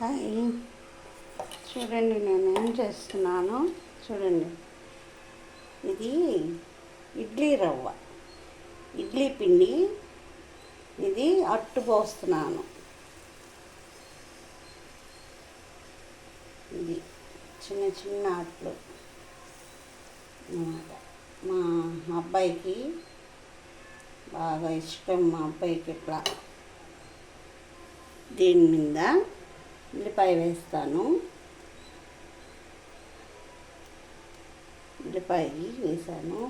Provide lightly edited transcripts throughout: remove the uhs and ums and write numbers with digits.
Hi, చూడండి నేను ఏం చేస్తున్నాను. చూడండి, ఇది ఇడ్లీ రవ్వ, ఇడ్లీ పిండి. ఇది అట్టు పోస్తున్నాను. ఇది చిన్న చిన్న అట్లు అన్నమాట. మా అబ్బాయికి బాగా ఇష్టం. మా అబ్బాయికి ఇట్లా దీని మీద ఉల్లిపాయ వేస్తాను. ఉల్లిపాయ వేసాను.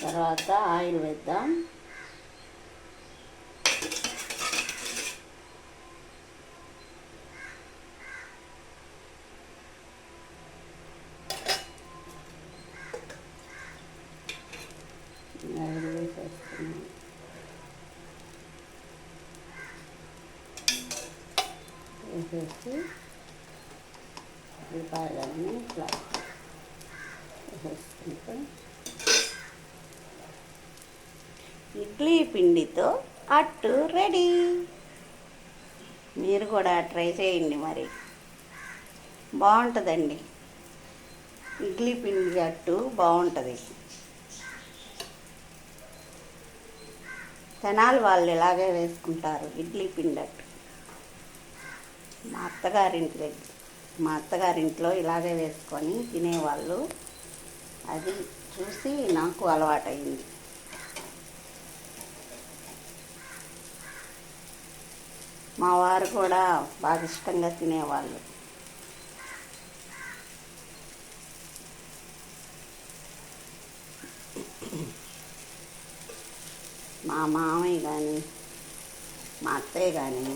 తర్వాత ఆయిల్ వేద్దాం. ఆయిల్ వేసేస్తున్నాను. వేసేసి ఉల్లిపాయలన్నీ ఇట్లా వేసేసుకుంటే ఇడ్లీ పిండితో అట్టు రెడీ. మీరు కూడా ట్రై చేయండి, మరి బాగుంటుందండి. ఇడ్లీ పిండి అట్టు బాగుంటుంది. తెనాలి వాళ్ళు ఇలాగే వేసుకుంటారు ఇడ్లీ పిండి అట్టు. మా అత్తగారింట్లో ఇలాగే వేసుకొని తినేవాళ్ళు. అది చూసి నాకు అలవాటైంది. మా వారు కూడా బాగా ఇష్టంగా తినేవాళ్ళు. మా మామయ్య కానీ మా అత్తయ్య కానీ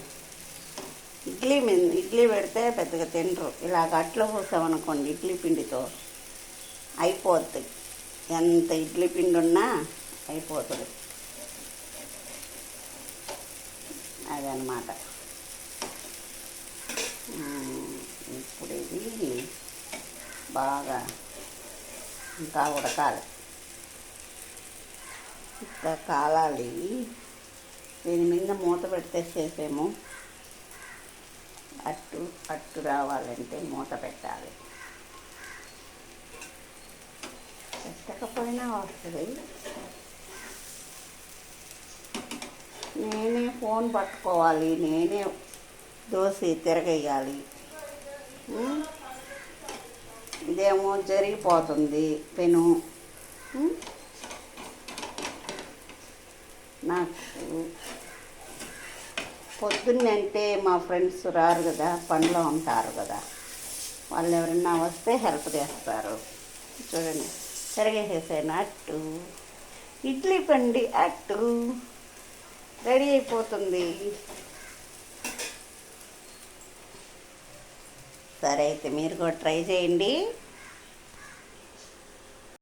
ఇడ్లీ పెడితే పెద్దగా తినరు. ఇలాగ అట్లు పోసామనుకోండి ఇడ్లీ పిండితో అయిపోద్ది. ఎంత ఇడ్లీ పిండి ఉన్నా అయిపోతుంది. అదనమాట. ఇప్పుడు ఇది బాగా ఇంకా ఉడకాలి, ఇంకా కాలాలి. దీని మీద మూత పెట్టేసేసేమో. అట్టు రావాలంటే మూత పెట్టాలి. పెట్టకపోయినా వస్తుంది. నేనే ఫోన్ పట్టుకోవాలి, నేనే దోశ తిరగేయాలి. ఇదేమో జరిగిపోతుంది పెను. నాకు పొద్దున్నంటే మా ఫ్రెండ్స్ రారు కదా, పనిలో ఉంటారు కదా. వాళ్ళు ఎవరన్నా వస్తే హెల్ప్ చేస్తారు. చూడండి, తిరగేసేసాను అట్టు. ఇడ్లీ పిండి అట్టు రెడీ అయిపోతుంది. సరే, అయితే మీరు కూడా ట్రై చేయండి.